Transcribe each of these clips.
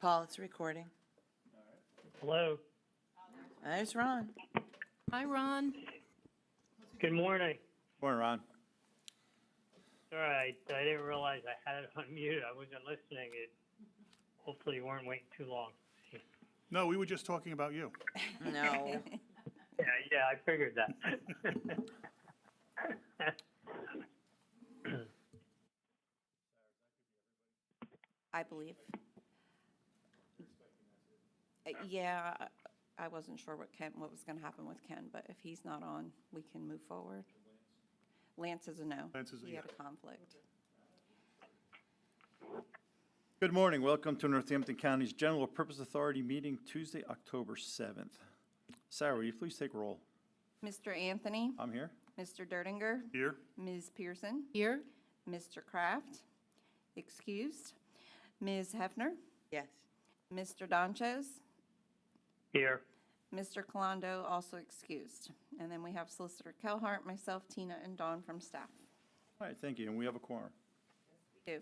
Paul, it's recording. Hello. There's Ron. Hi, Ron. Good morning. Morning, Ron. All right. I didn't realize I had it on mute. I wasn't listening. Hopefully you weren't waiting too long. No, we were just talking about you. No. Yeah, I figured that. I believe. Yeah, I wasn't sure what was going to happen with Ken, but if he's not on, we can move forward. Lance is a no. Lance is a He had a yes. conflict. Good morning. Welcome to Northampton County's General Purpose Authority meeting Tuesday, October 7th. Sarah, will you please take roll? Mr. Anthony, I'm here. Mr. Dertinger, Here? Ms. Pearson, Here? Mr. Kraft, excused, Ms. Hefner, Yes. Mr. Donchez, Here. Mr. Colando, also excused. And then we have Solicitor Kelhart, myself, Tina, and Dawn from staff. All right, thank you. And we have a quorum. We do.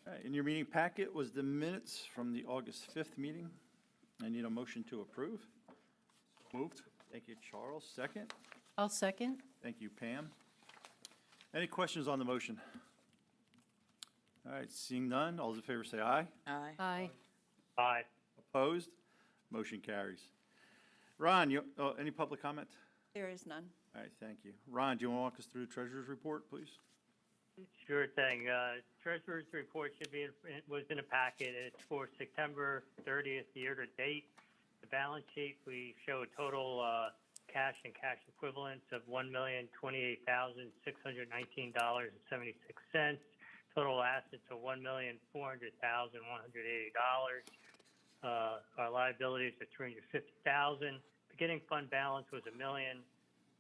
All right, in your meeting packet was the minutes from the August 5th meeting. I need a motion to approve. Moved? Thank you, Charles. Second. I'll second. Thank you, Pam. Any questions on the motion? All right, seeing none, all those in favor say aye. Aye. Aye. Aye. Opposed? Motion carries. Ron, any public comment? There is none. All right, thank you. Ron, do you want to walk us through the treasurer's report, please? Sure thing. Treasurer's report was in a packet. It's for September 30th year to date. The balance sheet, we show a total cash and cash equivalents of $1,028,619.76. Total assets of $1,400,180. Our liabilities are $350,000. Beginning fund balance was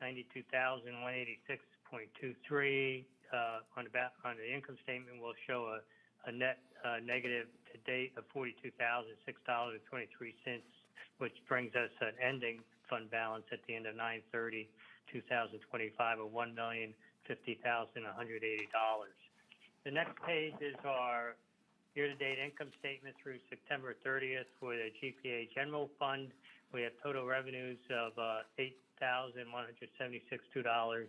$1,092,186.23. On the income statement, we'll show a net negative to date of $42,006.23, which brings us an ending fund balance at the end of 9/30/2025 of $1,050,180. The next page is our year-to-date income statement through September 30th for the GPA General Fund. We have total revenues of $8,176.64.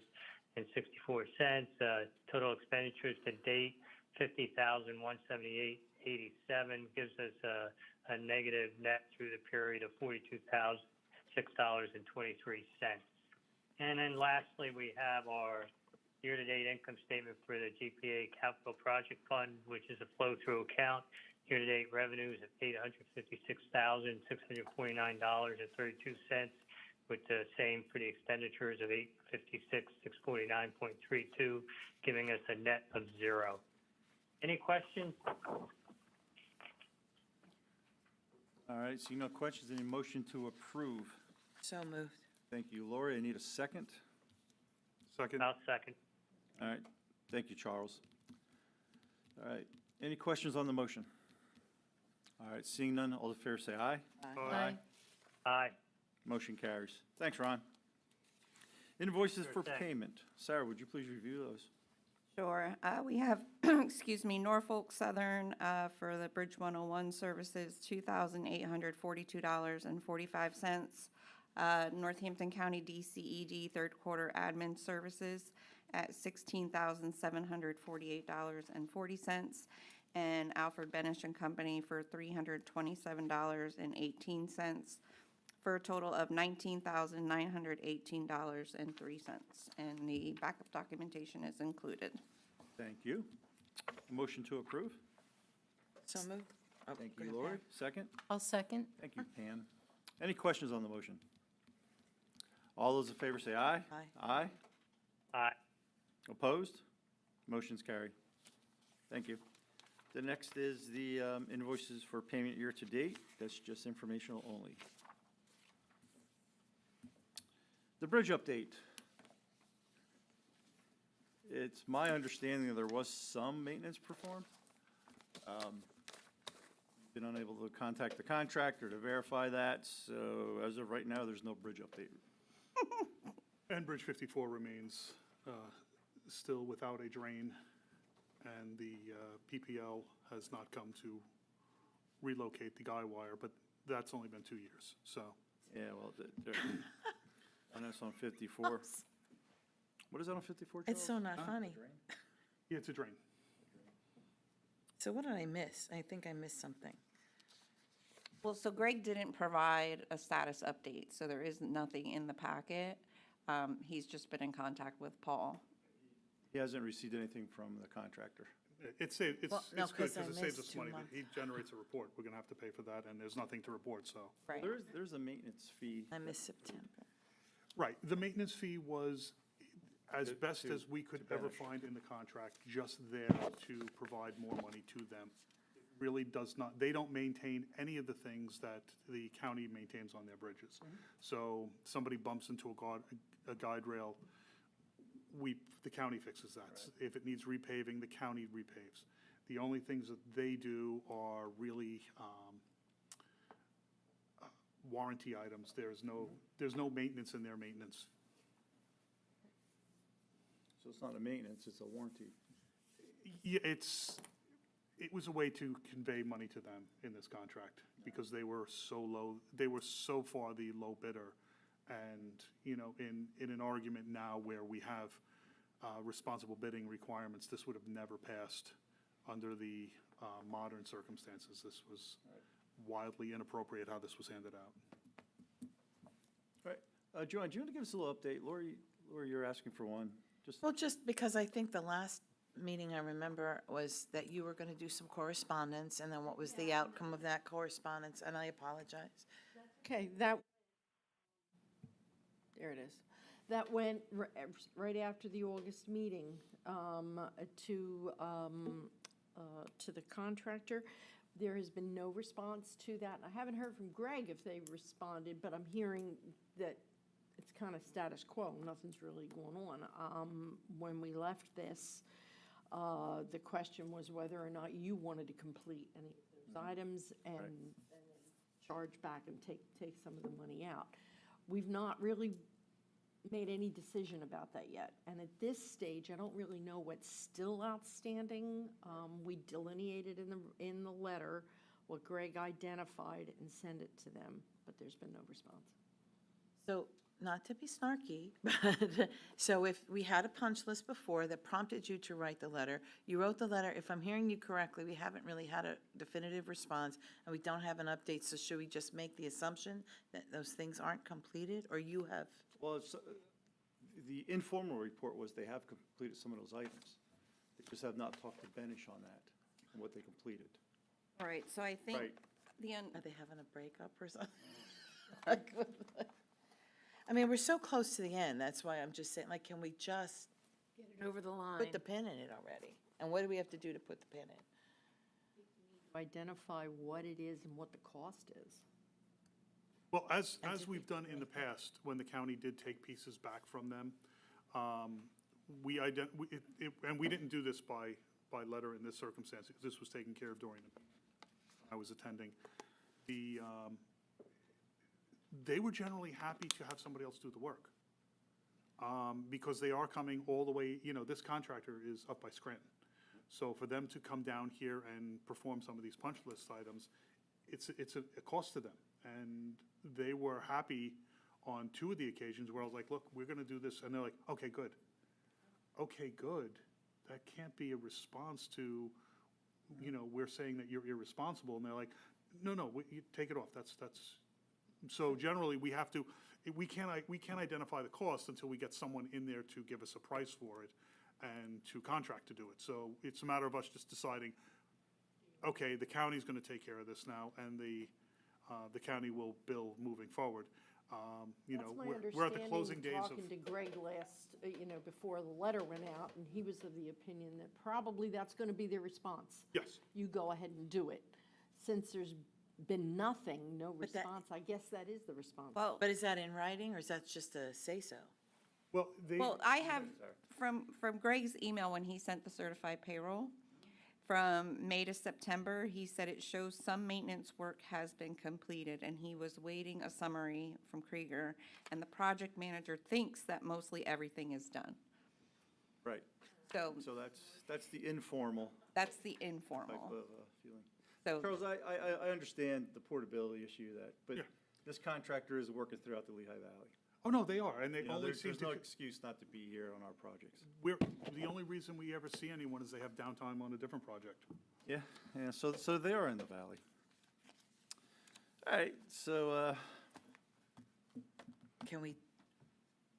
Total expenditures to date, $50,178.87, gives us a negative net through the period of $42,006.23. And then lastly, we have our year-to-date income statement for the GPA Capital Project Fund, which is a flow-through account. Year-to-date revenues of $856,649.32, with the same for the expenditures of $856,649.32, giving us a net of zero. Any questions? All right, seeing no questions, any motion to approve? So moved. Thank you, Lori. I need a second. Second? I'll second. All right, thank you, Charles. All right, any questions on the motion? All right, seeing none, all in favor say aye. Aye. Aye. Motion carries. Thanks, Ron. Invoices Sure for thing. payment. Sarah, would you please review those? Sure. We have, excuse me, Norfolk Southern for the Bridge 101 services, $2,842.45. Northampton County DCED third quarter admin services at $16,748.40. And Alfred Benish and Company for $327.18 for a total of $19,918.03. And the backup documentation is included. Thank you. Motion to approve. So moved. Oh, Thank go you, ahead, Lori. Pam. Second. I'll second. Thank you, Pam. Any questions on the motion? All those in favor say aye. Aye. Aye. Aye. Opposed? Motion's carried. Thank you. The next is the invoices for payment year to date. That's just informational only. The bridge update. It's my understanding that there was some maintenance performed. Been unable to contact the contractor to verify that, so as of right now, there's no bridge update. And Bridge 54 remains still without a drain, and the PPL has not come to relocate the guy wire, but that's only been 2 years, so. Yeah, well, and that's on 54. What is that on 54, Charles? It's so not funny. Yeah, it's a drain. So what did I miss? I think I missed something. Well, so Greg didn't provide a status update, so there is nothing in the packet. He's just been in contact with Paul. He hasn't received anything from the contractor. It's Well, no, good 'cause I because it saves missed us 2 money. months. He generates a report, we're gonna have to pay for that, and there's nothing to report, so. Right. There's a maintenance fee. I missed September. Right, the maintenance fee was as best to- as we could to ever finish. find in the contract, just there to provide more money to them. It really does not, they don't maintain any of the things that the county maintains on their bridges. So somebody bumps into a guide rail, the county fixes that. If it needs repaving, the county repaves. The only things that they do are really warranty items. There's no maintenance in their maintenance. So it's not a maintenance, it's a warranty. Yeah, it was a way to convey money to them in this contract, because they were so low, they were so far the low bidder. And, you know, in an argument now where we have responsible bidding requirements, this would have never passed under the modern circumstances. This was wildly inappropriate how this was handed out. All right, Joanne, do you want to give us a little update? Lori, you're asking for one. Well, just because I think the last meeting I remember was that you were going to do some correspondence, and then what was the outcome of that correspondence? And I apologize. Okay, there it is. That went right after the August meeting to the contractor. There has been no response to that. I haven't heard from Greg if they responded, but I'm hearing that it's kind of status quo. Nothing's really going on. When we left this, the question was whether or not you wanted to complete any of those items and charge back and take some of the money out. We've not really made any decision about that yet. And at this stage, I don't really know what's still outstanding. We delineated in the letter what Greg identified and sent it to them, but there's been no response. So, not to be snarky, but, so if we had a punch list before that prompted you to write the letter, you wrote the letter, if I'm hearing you correctly, we haven't really had a definitive response, and we don't have an update, so should we just make the assumption that those things aren't completed, or you have? Well, the informal report was they have completed some of those items. They just have not talked to Benish on that, and what they completed. All right, so I think Right. Are they having a breakup or something? I mean, we're so close to the end, that's why I'm just saying, like, can we just Get it over the line. put the pin in it already? And what do we have to do to put the pin in? Identify what it is and what the cost is. Well, as we've done in the past, when the county did take pieces back from them, and we didn't do this by letter in this circumstance, this was taken care of during I was attending. They were generally happy to have somebody else do the work, because they are coming all the way, you know, this contractor is up by Scranton. So for them to come down here and perform some of these punch list items, it's a cost to them. And they were happy on 2 of the occasions where I was like, look, we're gonna do this, and they're like, okay, good. Okay, good. That can't be a response to, you know, we're saying that you're irresponsible, and they're like, no, you take it off, that's, so generally, we can't identify the cost until we get someone in there to give us a price for it and to contract to do it. So it's a matter of us just deciding, okay, the county's gonna take care of this now, and the county will bill moving forward. You know, we're at the closing days of. Talking to Greg last, before the letter went out, and he was of the opinion that probably that's gonna be their response. Yes. You go ahead and do it. Since there's been nothing, no But that- response, I guess that is the response. Well, But is that in writing, or is that just a say-so? Well, I have, from Greg's email when he sent the certified payroll, from May to September, he said it shows some maintenance work has been completed, and he was waiting a summary from Krieger, and the project manager thinks that mostly everything is done. Right. So So that's the informal that's the type informal. of feeling. So, Charles, I understand the portability issue that, but Yeah. this contractor is working throughout the Lehigh Valley. Oh, no, they are, and they You know, only seem there's no to, excuse not to be here on our projects. the only reason we ever see anyone is they have downtime on a different project. Yeah, yeah, so they are in the valley. All right, so, Can we,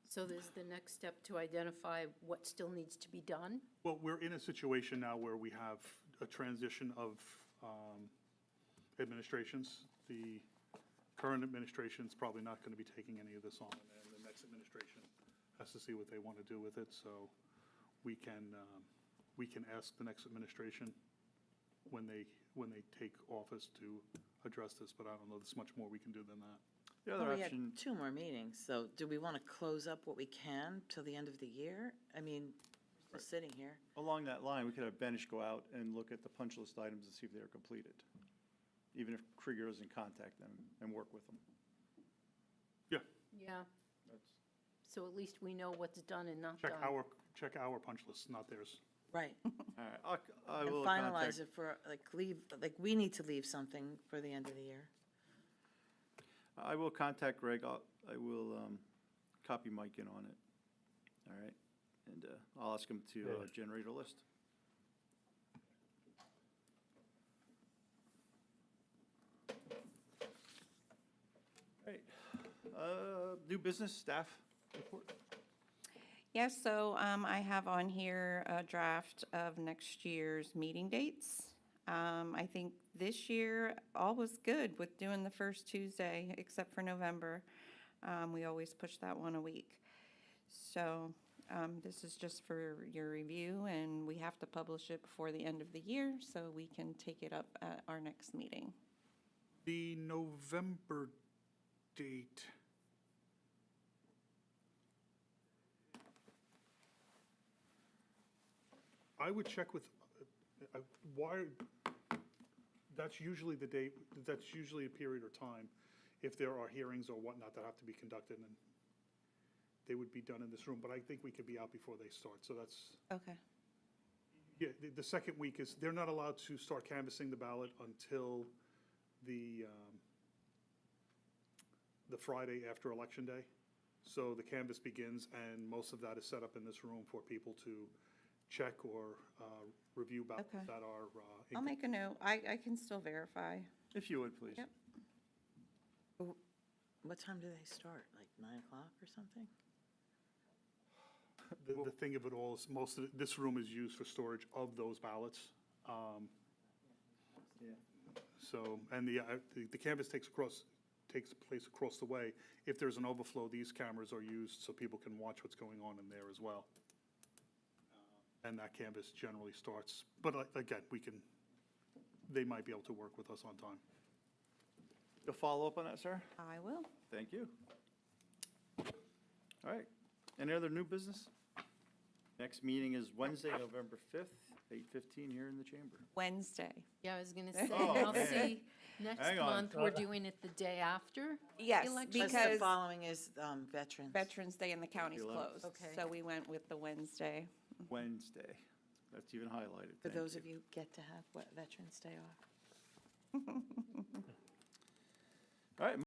So there's the next step to identify what still needs to be done? Well, we're in a situation now where we have a transition of administrations. The current administration's probably not going to be taking any of this on, and the next administration has to see what they want to do with it, so we can ask the next administration when they take office to address this, but I don't know there's much more we can do than that. the well, other we had option, 2 more meetings, so do we want to close up what we can till the end of the year? I mean, we're still sitting here. along that line, we could have Benish go out and look at the punch list items and see if they are completed, even if Krieger doesn't contact them and work with them. Yeah, Yeah, That's- so at least we know what's done and not done. check our punch list, not theirs. Right. All right, I And will finalize contact, it for, like, we need to leave something for the end of the year. I will contact Greg. I will copy Mike in on it. All right, and I'll ask him to generate a list. All right, new business staff report. yes, so I have on here a draft of next year's meeting dates. I think this year, all was good with doing the first Tuesday, except for November. We always push that one a week. So this is just for your review, and we have to publish it before the end of the year, so we can take it up at our next meeting. The November date. I would check with, why, that's usually the date, that's usually a period or time, if there are hearings or whatnot that have to be conducted, and they would be done in this room, but I think we could be out before they start, so that's, Okay. yeah, the second week is, they're not allowed to start canvassing the ballot until the Friday after Election Day. So the canvass begins, and most of that is set up in this room for people to check or review ballots Okay. that are. I'll make a note. I can still verify. If you would, please. Yep. What time do they start? Like 9 o'clock or something? The thing of it all is, most of, this room is used for storage of those ballots. Yeah. So, and the canvas takes place across the way. If there's an overflow, these cameras are used so people can watch what's going on in there as well. And that canvas generally starts, but again, they might be able to work with us on time. You'll follow up on that, sir? I will. Thank you. All right. Any other new business? Next meeting is Wednesday, November 5th, 8:15 here in the chamber. Wednesday. Yeah, I was gonna say, Oh, I'll man. see, next Hang on. month, we're doing it the day after? Yes, election? Plus the because following is Veterans. Veterans Day and the county's 11th. closed. Okay. So we went with the Wednesday. Wednesday. That's even highlighted. For Thank those you. of you get to have Veterans Day off. All right.